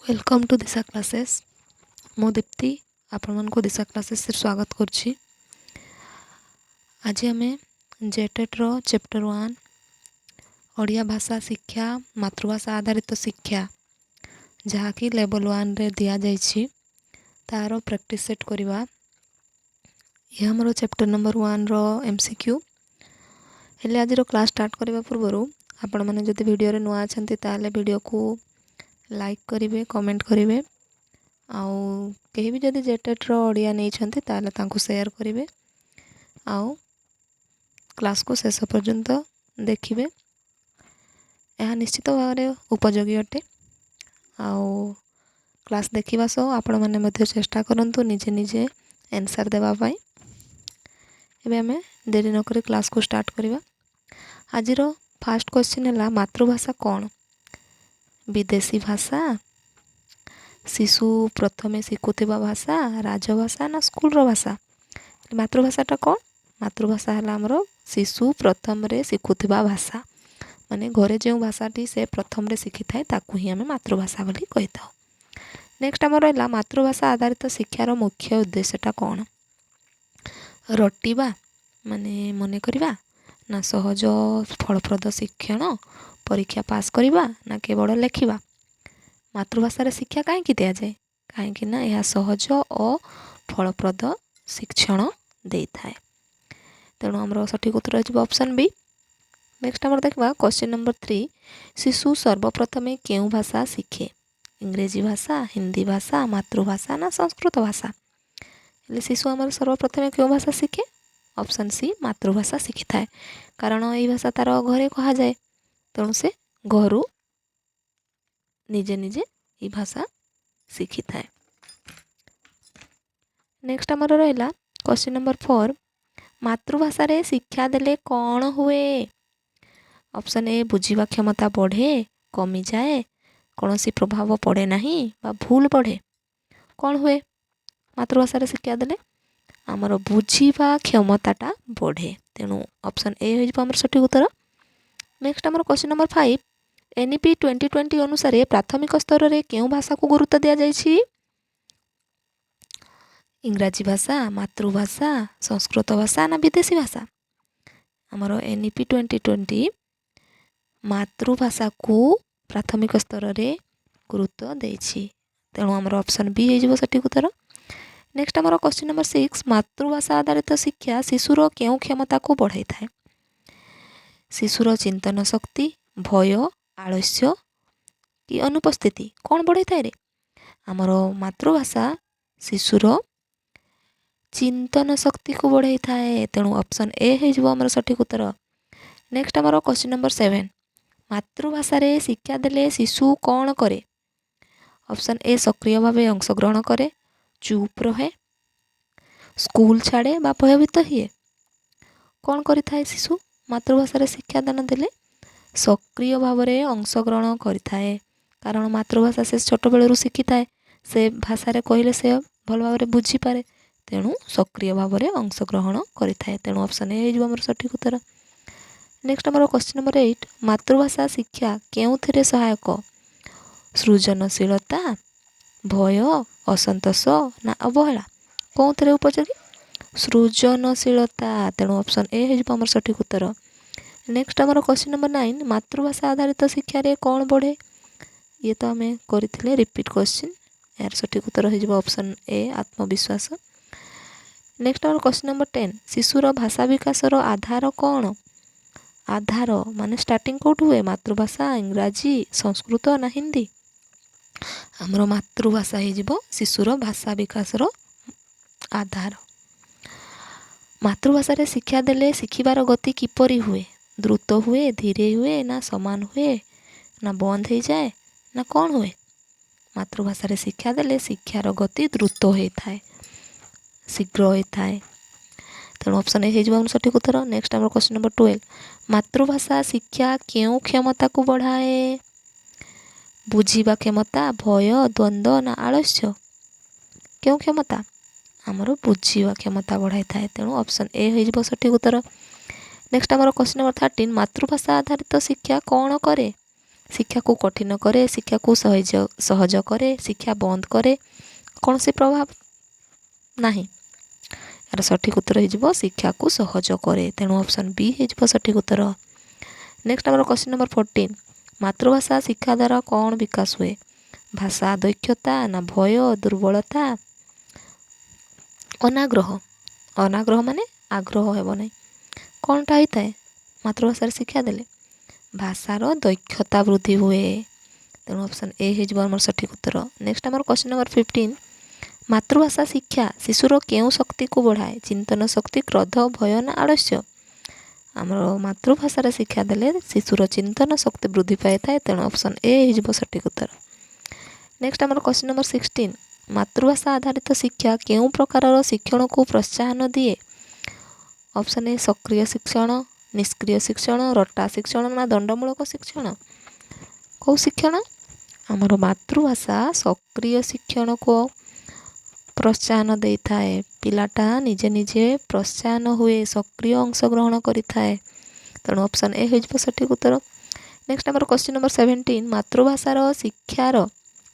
Welcome to Disha classes. मो दीप्ति आपण को दिशा क्लासेस स्वागत करुच्ची। आज आम जेटेट्र चैप्टर 1 ओडिया भाषा शिक्षा मातृभाषा आधारित शिक्षा जहाँकि लेवल 1 रे दिया जाइछि तार प्रैक्टिस सेट करवा। यह हमर चैप्टर नंबर 1 रो एमसीक्यू हेले। आज क्लास स्टार्ट करने पूर्व आपण मैंने जब वीडियो रे नुआ अछंती ताले वीडियो को लाइक करेंगे, कमेंट करेंगे, आउ कहीं भी जदि जेटेट्र ओडिया नहीं छंती ताले तांको शेयर करेंगे, आउ क्लास को शेष पर्यंत देखिए। यह निश्चित भाव में उपयोगी अटे। आउ क्लास देखा सह आपण मैंने मध्य चेष्टा करंतु निजे निजे आंसर देवा पाई। एबे हमें देरी नकरी क्लास को स्टार्ट करवा। आज फर्स्ट क्वेश्चन है मातृभाषा कौन? विदेशी भाषा, शिशु प्रथमे शिखुवा भाषा, राजभाषा ना स्कूल भाषा? मातृभाषाटा कौन? मातृभाषा है आमर शिशु प्रथम रे शिखुवा भाषा, माने घरे जो भाषाटी से प्रथम रे शिखी थाए ताकू ही आम मातृभाषा बोली कही था। नेक्स्ट आम रहा मातृभाषा आधारित शिक्षार मुख्य उद्देश्यटा कौन? रटिबा माने मन करवा ना सहज फलप्रद शिक्षण परीक्षा पास करवा ना केवल लेखिबा? मातृभाषा शिक्षा कहीं दि जाए? कहीं ना यह सहज और फलप्रद शिक्षण दे थाए। तेणु आमर सठिक उत्तर हो ऑप्शन बी। नेक्स्ट आम देखा क्वेश्चन नंबर 3 शिशु सर्वप्रथमे केउ भाषा शिखे? इंग्रेजी भाषा, हिंदी भाषा, मातृभाषा ना संस्कृत भाषा? शिशु आमर सर्वप्रथमे केउ भाषा शिखे? ऑप्शन सी मातृभाषा शिखी थाए। कारण यही भाषा तार घरे कहा जाए, तेणु से घर निजे निजे ये भाषा शिखी थाए। नेक्स्ट आमर रहा क्वेश्चन नंबर 4 मातृभाषा रे शिक्षा देले कौन हुए? ऑप्शन ए बुझीवा क्षमता बढ़े, कमी जाए, कौन सी प्रभाव पड़े नहीं बा भूल बढ़े? कौन हुए मातृभाषा रे शिक्षा देले? आमर बुझीवा क्षमताटा बढ़े। तेणु ऑप्शन ए हो आमर सठिक उत्तर। नेक्स्ट आमर क्वेश्चन नंबर 5 एनईपी 2020 अनुसार प्राथमिक स्तर में केउ भाषा को गुरुत्व दिया जाइछि? इंग्राजी भाषा, मातृभाषा, संस्कृत भाषा ना विदेशी भाषा? आमर एनईपी 2020 मातृभाषा को प्राथमिक स्तर में गुरुत्व देछि। तेणु आमर ऑप्शन बी हो सठिक उत्तर। नेक्स्ट आमर क्वेश्चन नंबर 6 मातृभाषा आधारित शिक्षा शिशुर केउ क्षमता को बढ़ाई थाए? शिशुर चिंतन शक्ति, भय, आलस्य कि अनुपस्थिति कौन बढ़ाई थाए रे? आमर मातृभाषा शिशुर चिंतन शक्ति को बढ़ाई थाए। तेणु ऑप्शन ए हो आमर सठिक उत्तर। नेक्स्ट आमर क्वेश्चन नंबर 7 मातृभाषा रे शिक्षा देले शिशु कौन करे? ऑप्शन ए सक्रिय भाव अंशग्रहण करे, चुप रहे, स्कूल छाड़े बा भयभीत हुए? कौन करि थाए शिशु मातृभाषा रे शिक्षा दान देले? सक्रिय भाव में अंशग्रहण करिथाए। कारण मातृभाषा से छोट बेलू शिखी थाए, से भाषा रे कहले से भल भाव में बुझी पारे। तेणु सक्रिय भाव में अंशग्रहण करिथाए। तेणु ऑप्शन ए हो आमर सठिक उत्तर। नेक्स्ट आमर क्वेश्चन नंबर 8 मातृभाषा शिक्षा केउथिरे सहायक? सृजनशीलता, भय, असंतोष ना अवहेला? कौन उपयोगी? सृजनशीलता। तेणु ऑप्शन ए हो आमर सठिक उत्तर। नेक्स्ट आमर क्वेश्चन नंबर 9 मातृभाषा आधारित शिक्षा रे कौन बढ़े? ये तो आम करथिले रिपीट क्वेश्चन। यार सठिक उत्तर हो ऑप्शन ए आत्मविश्वास। नेक्स्ट आमर क्वेश्चन नंबर 10 शिशुर भाषा विकासर आधार कौन? आधार माने स्टार्टिंग कौटू हुए? मातृभाषा, इंग्राजी, संस्कृत ना हिंदी? आमर मातृभाषा हो शिशुर भाषा विकासर आधार। मातृभाषा रे शिक्षा देले शिखिबार गति किपरि हुए? द्रुत हुए, धीरे हुए ना समान हुए ना बंद हो जाए ना कौन हुए? मातृभाषा रे शिक्षा देले शिक्षार गति द्रुत होता है, शीघ्र होता है। तेणु ऑप्शन ए हो सठिक उत्तर। नेक्स्ट आमर क्वेश्चन नंबर 12 मातृभाषा शिक्षा केउ क्षमता को बढ़ाए? बुझीवा क्षमता, भय, द्वंद्व ना आलस्य? केउ क्षमता? आमर बुझीवा क्षमता बढ़ाई थाए। तेणु ऑप्शन ए हो सठिक उत्तर। नेक्स्ट आमर क्वेश्चन नंबर 13 मातृभाषा आधारित शिक्षा कौन करे? ଶିକ୍ଷା को कठिन करे, शिक्षा को सहज करे, शिक्षा बंद करे, कौन से प्रभाव ନାହିଁ। यार सठिक उत्तर हो शिक्षा को सहज करे, तेणु ऑप्शन बी हो सठिक उत्तर। नेक्स्ट आम क्वेश्चन नंबर 14, मातृभाषा शिक्षा द्वारा कौन विकास हुए? भाषा दक्षता ना भय दुर्बलता अनाग्रह? अनाग्रह माने आग्रह हेब ना, कौनटा होता है मातृभाषा शिक्षा देले? भाषार दक्षता वृद्धि हुए, तेणु ऑप्शन ए हो सठिक उत्तर। नेक्स्ट आम क्वेश्चन नंबर 15, मातृभाषा शिक्षा शिशुर केउं शक्ति को बढ़ाए? चिंतन शक्ति, क्रोध, भय ना आलस्य? आमर मातृभाषार शिक्षा देले शिशुर चिंतन शक्ति वृद्धि पाई थाए, तेणु ऑप्शन ए हो सठिक उत्तर। नेक्स्ट आमर क्वेश्चन नंबर 16, मातृभाषा आधारित शिक्षा केउं प्रकार शिक्षण को प्रोत्साहन दिए? ऑप्शन ए सक्रिय शिक्षण, निष्क्रिय शिक्षण, रटा शिक्षण ना दंडमूलक शिक्षण? कौ शिक्षण? आमर मातृभाषा सक्रिय शिक्षण को प्रोत्साहन दे थाए, पिलाटा निजे निजे प्रोत्साहन हुए, सक्रिय अंशग्रहण करि थाए, तेणु ऑप्शन ए हो सठिक उत्तर। नेक्स्ट आमर क्वेश्चन नंबर 17,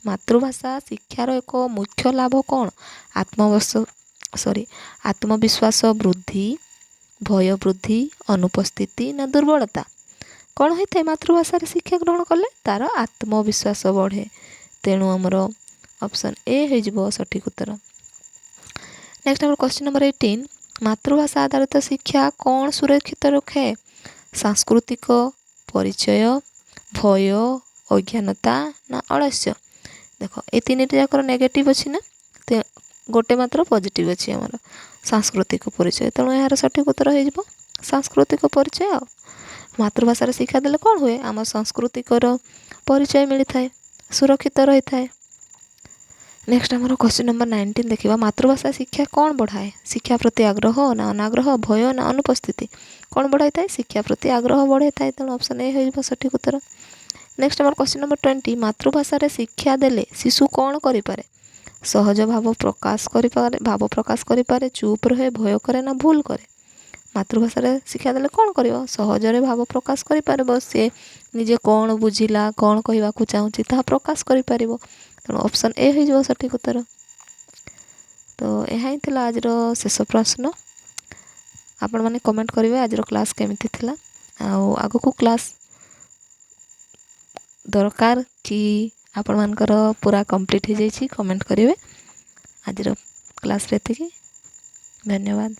मातृभाषा शिक्षार एक मुख्य लाभ कौन? आत्मविश्वास वृद्धि, भय वृद्धि, अनुपस्थिति ना दुर्बलता? कौन होता है मातृभाषा शिक्षा ग्रहण कले? तार आत्मविश्वास बढ़े, तेणु आमर ऑप्शन ए हो सठिक उत्तर। नेक्स्ट आमर क्वेश्चन नंबर 18, मातृभाषा आधारित शिक्षा कौन सुरक्षित रखे? सांस्कृतिक परिचय, भय, अज्ञानता ना अलस्य? देख ये तीन जाकर नेगेटिव अच्छी ना, गोटे मात्र पॉजिटिव अच्छी आमर सांस्कृतिक परिचय, तेणु यार सठिक उत्तर हो सांस्कृतिक परिचय। मातृभाषा शिक्षा देले कौन हुए? आम सांस्कृतिकर परिचय मिलता है, सुरक्षित रही थाए। नेक्स्ट आमर क्वेश्चन नंबर 19 देखिए, मातृभाषा शिक्षा कौन बढ़ाए? शिक्षा प्रति आग्रह ना अनाग्रह, भय ना अनुपस्थिति? कौन बढ़ाई थाए? शिक्षा प्रति आग्रह बढ़ाई थाए, तेणु ऑप्शन ए हो सठिक उत्तर। नेक्स्ट आमर क्वेश्चन नंबर 20, मातृभाषा शिक्षा देले शिशु कौन करिपारे? सहज भाव प्रकाश करिपारे, चुप रहे, भय करे ना भूल करे? मातृभाषा शिक्षा देले कौन करिवो? सहजरे भाव प्रकाश करिपारिबो, से निजे कौन बुझिला, कौन कहवाकू चाहूँची ताहा प्रकाश करिपारिबो, तेणु ऑप्शन ए हो सठिक उत्तर। तो यह ही थिला आजर शेष प्रश्न। आपण माने कमेंट करिवे आजर क्लास केमिति थिला, आउ आगकू क्लास दरकार कि आपण मानकर पूरा कंप्लीट हो जाइए, कमेंट करेंगे। आज क्लास रे एतिकी, धन्यवाद।